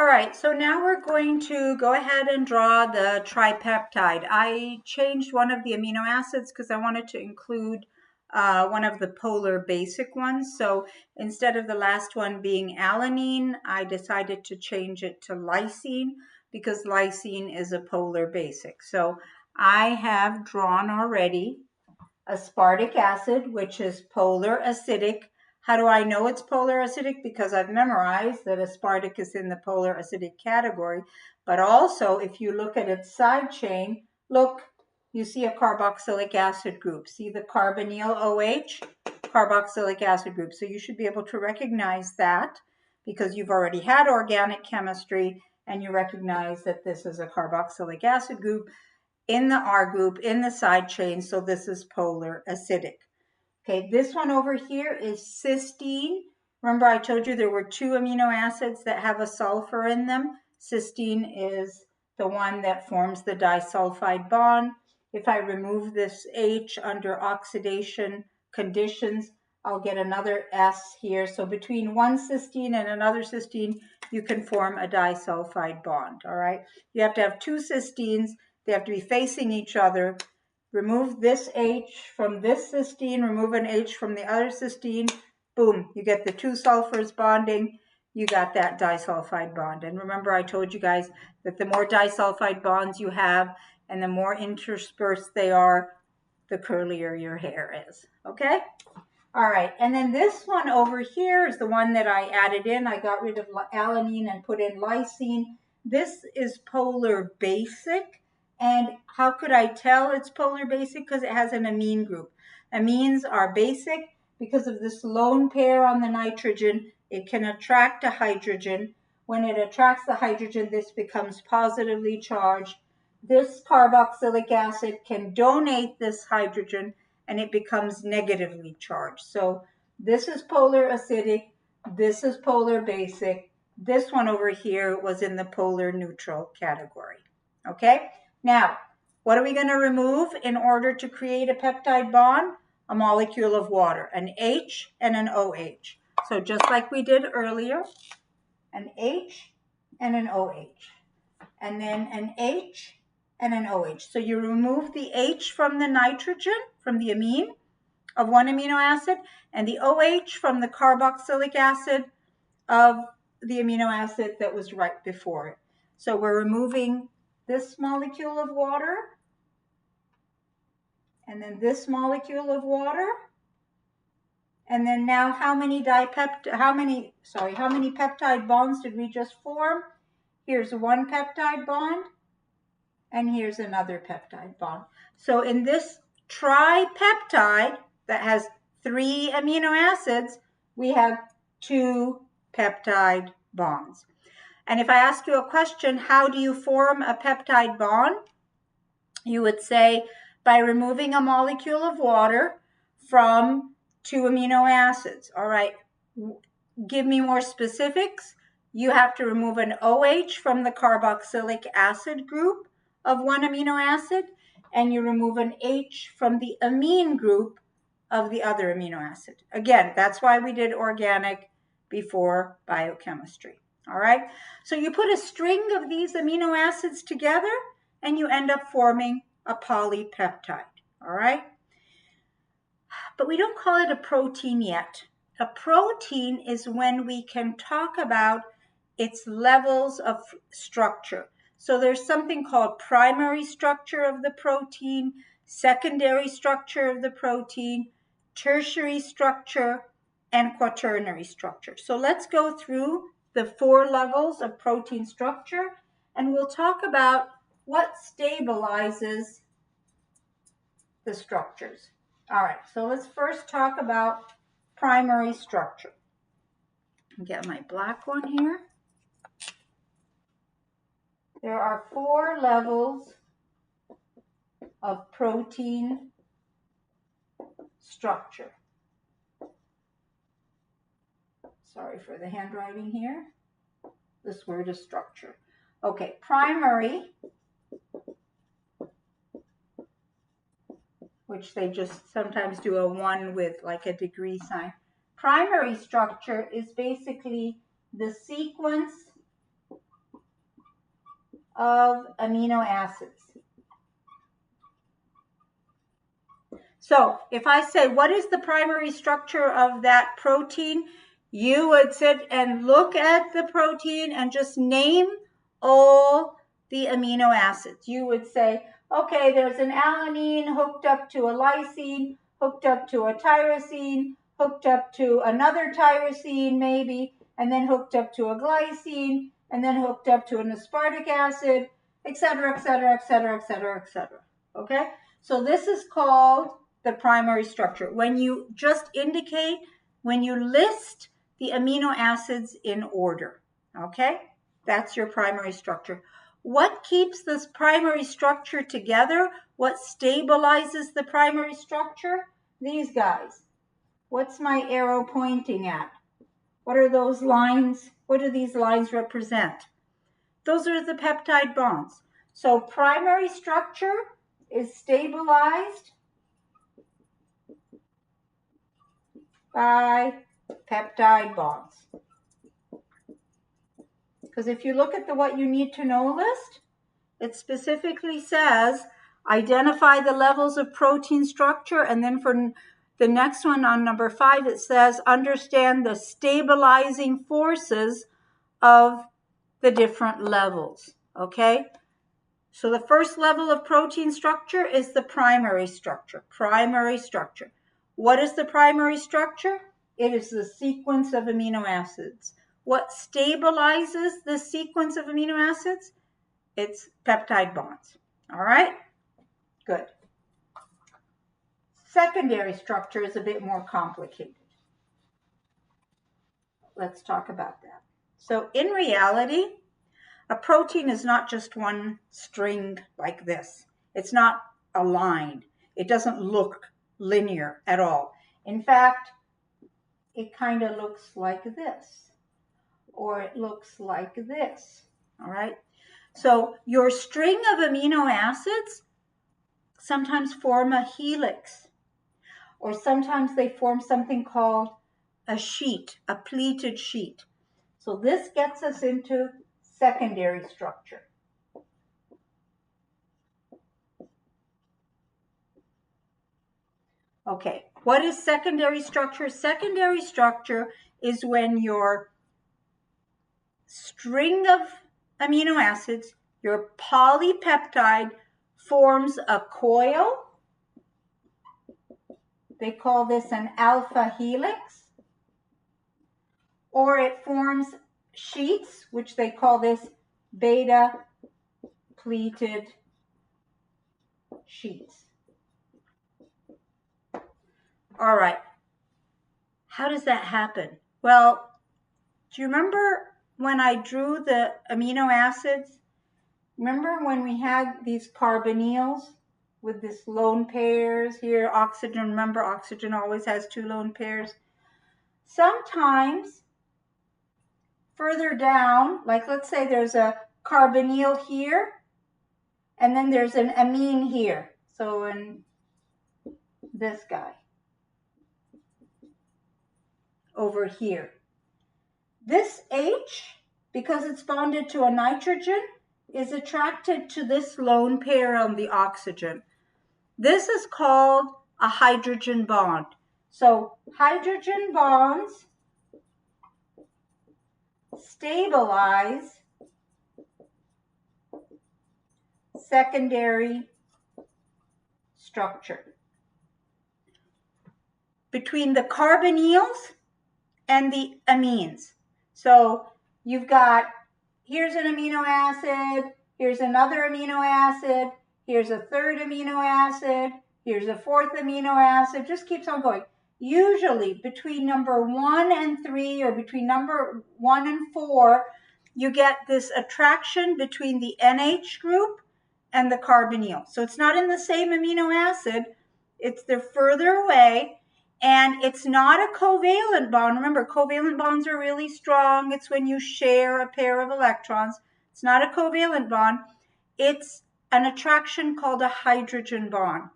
All right, so now we're going to go ahead and draw the tripeptide. I changed one of the amino acids because I wanted to include one of the polar basic ones. So instead of the last one being alanine, I decided to change it to lysine because lysine is a polar basic. So I have drawn already aspartic acid, which is polar acidic. How do I know it's polar acidic? Because I've memorized that aspartic is in the polar acidic category. But also, if you look at its side chain, look, you see a carboxylic acid group. See the carbonyl OH? Carboxylic acid group. So you should be able to recognize that because you've already had organic chemistry and you recognize that this is a carboxylic acid group in the R group in the side chain, so this is polar acidic. Okay, this one over here is cysteine. Remember I told you there were two amino acids that have a sulfur in them. Cysteine is the one that forms the disulfide bond. If I remove this H under oxidation conditions, I'll get another S here. So between one cysteine and another cysteine, you can form a disulfide bond, all right? You have to have two cysteines. They have to be facing each other. Remove this H from this cysteine, remove an H from the other cysteine, boom, you get the two sulfurs bonding, you got that disulfide bond. And remember I told you guys that the more disulfide bonds you have and the more interspersed they are, the curlier your hair is, okay? All right, and then this one over here is the one that I added in. I got rid of alanine and put in lysine. This is polar basic. And how could I tell it's polar basic? Because it has an amine group. Amines are basic because of this lone pair on the nitrogen. It can attract a hydrogen. When it attracts the hydrogen, this becomes positively charged. This carboxylic acid can donate this hydrogen and it becomes negatively charged. So this is polar acidic. This is polar basic. This one over here was in the polar neutral category. Okay? Now, what are we going to remove in order to create a peptide bond? A molecule of water, an H and an OH. So just like we did earlier, an H and an OH. And then an H and an OH. So you remove the H from the nitrogen, from the amine of one amino acid, and the OH from the carboxylic acid of the amino acid that was right before it. So we're removing this molecule of water, and then this molecule of water, and then now how many peptide bonds did we just form? Here's one peptide bond, and here's another peptide bond. So in this tripeptide that has 3 amino acids, we have 2 peptide bonds. And if I ask you a question, how do you form a peptide bond? You would say by removing a molecule of water from 2 amino acids. All right, give me more specifics. You have to remove an OH from the carboxylic acid group of one amino acid, and you remove an H from the amine group of the other amino acid. Again, that's why we did organic before biochemistry. All right, so you put a string of these amino acids together and you end up forming a polypeptide. All right, but we don't call it a protein yet. A protein is when we can talk about its levels of structure. So there's something called primary structure of the protein, secondary structure of the protein, tertiary structure, and quaternary structure. So let's go through the 4 levels of protein structure, and we'll talk about what stabilizes the structures. All right, so let's first talk about primary structure. Get my black one here. There are 4 levels of protein structure. Sorry for the handwriting here. This word is structure. Okay, primary, which they just sometimes do a 1 with like a degree sign. Primary structure is basically the sequence of amino acids. So if I say, what is the primary structure of that protein? You would sit and look at the protein and just name all the amino acids. You would say, okay, there's an alanine hooked up to a lysine, hooked up to a tyrosine, hooked up to another tyrosine maybe, and then hooked up to a glycine, and then hooked up to an aspartic acid, etc., etc., etc., etc., etc. Okay? So this is called the primary structure. When you just indicate, when you list the amino acids in order, okay? That's your primary structure. What keeps this primary structure together? What stabilizes the primary structure? These guys. What's my arrow pointing at? What are those lines? What do these lines represent? Those are the peptide bonds. So primary structure is stabilized by peptide bonds. Because if you look at the what you need to know list, it specifically says identify the levels of protein structure, and then for the next one on number 5 it says understand the stabilizing forces of the different levels. Okay, so the first level of protein structure is the primary structure. Primary structure. What is the primary structure? It is the sequence of amino acids. What stabilizes the sequence of amino acids? It's peptide bonds. All right? Good. Secondary structure is a bit more complicated. Let's talk about that. So in reality, a protein is not just one string like this. It's not a line. It doesn't look linear at all. In fact, it kind of looks like this, or it looks like this. All right? So your string of amino acids sometimes form a helix, or sometimes they form something called a sheet, a pleated sheet. So this gets us into secondary structure. Okay, what is secondary structure? Secondary structure is when your string of amino acids, your polypeptide, forms a coil. They call this an alpha helix. Or it forms sheets, which they call this beta pleated sheets. All right. How does that happen? Well, do you remember when I drew the amino acids? Remember when we had these carbonyls with this lone pairs here, oxygen? Remember, oxygen always has 2 lone pairs. Sometimes further down, like let's say there's a carbonyl here, and then there's an amine here. So in this guy over here. This H, because it's bonded to a nitrogen, is attracted to this lone pair on the oxygen. This is called a hydrogen bond. So hydrogen bonds stabilize secondary structure between the carbonyls and the amines. So you've got, here's an amino acid, here's another amino acid, here's a third amino acid, here's a fourth amino acid, just keeps on going. Usually between number 1 and 3, or between number 1 and 4, you get this attraction between the NH group and the carbonyl. So it's not in the same amino acid, they're further away, and it's not a covalent bond. Remember, covalent bonds are really strong. It's when you share a pair of electrons. It's not a covalent bond. It's an attraction called a hydrogen bond.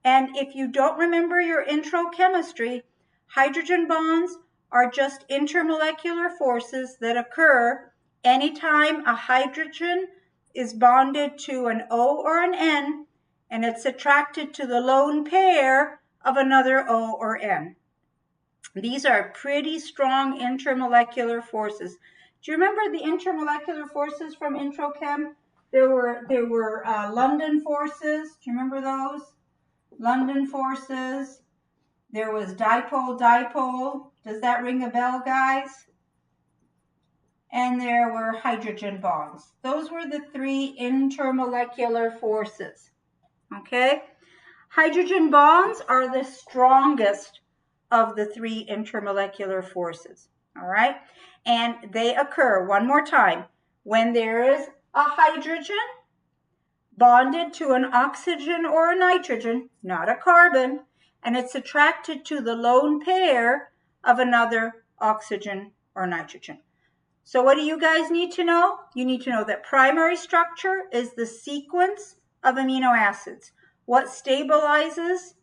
And if you don't remember your intro chemistry, hydrogen bonds are just intermolecular forces that occur anytime a hydrogen is bonded to an O or an N, and it's attracted to the lone pair of another O or N. These are pretty strong intermolecular forces. Do you remember the intermolecular forces from Intro Chem? There were London forces. Do you remember those? London forces. There was dipole-dipole. Does that ring a bell, guys? And there were hydrogen bonds. Those were the three intermolecular forces. Okay? Hydrogen bonds are the strongest of the three intermolecular forces. All right? And they occur, one more time, when there is a hydrogen bonded to an oxygen or a nitrogen, not a carbon, and it's attracted to the lone pair of another oxygen or nitrogen. So what do you guys need to know? You need to know that primary structure is the sequence of amino acids. What stabilizes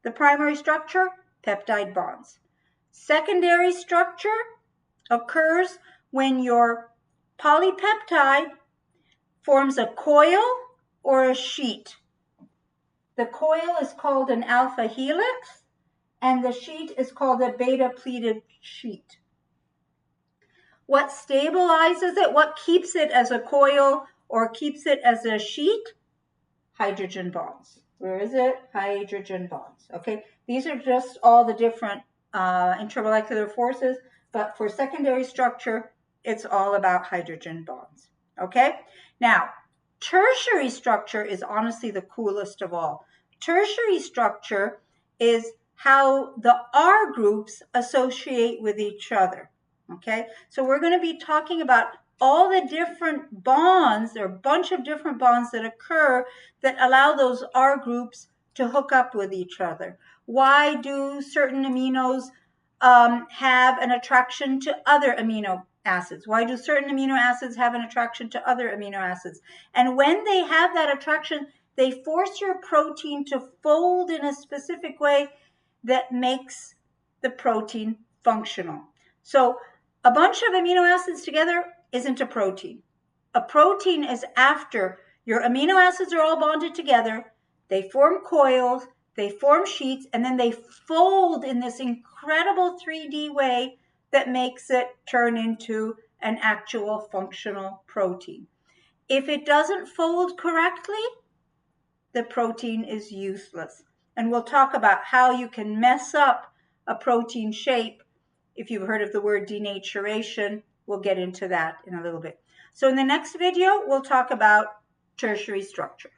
the primary structure? Peptide bonds. Secondary structure occurs when your polypeptide forms a coil or a sheet. The coil is called an alpha helix, and the sheet is called a beta pleated sheet. What stabilizes it? What keeps it as a coil or keeps it as a sheet? Hydrogen bonds. Where is it? Hydrogen bonds. Okay, these are just all the different intermolecular forces, but for secondary structure, it's all about hydrogen bonds. Okay, now tertiary structure is honestly the coolest of all. Tertiary structure is how the R groups associate with each other. Okay, so we're going to be talking about all the different bonds. There are a bunch of different bonds that occur that allow those R groups to hook up with each other. Why do certain aminos have an attraction to other amino acids? Why do certain amino acids have an attraction to other amino acids? And when they have that attraction, they force your protein to fold in a specific way that makes the protein functional. So a bunch of amino acids together isn't a protein. A protein is after your amino acids are all bonded together, they form coils, they form sheets, and then they fold in this incredible 3D way that makes it turn into an actual functional protein. If it doesn't fold correctly, the protein is useless. And we'll talk about how you can mess up a protein shape. If you've heard of the word denaturation, we'll get into that in a little bit. So in the next video, we'll talk about tertiary structure.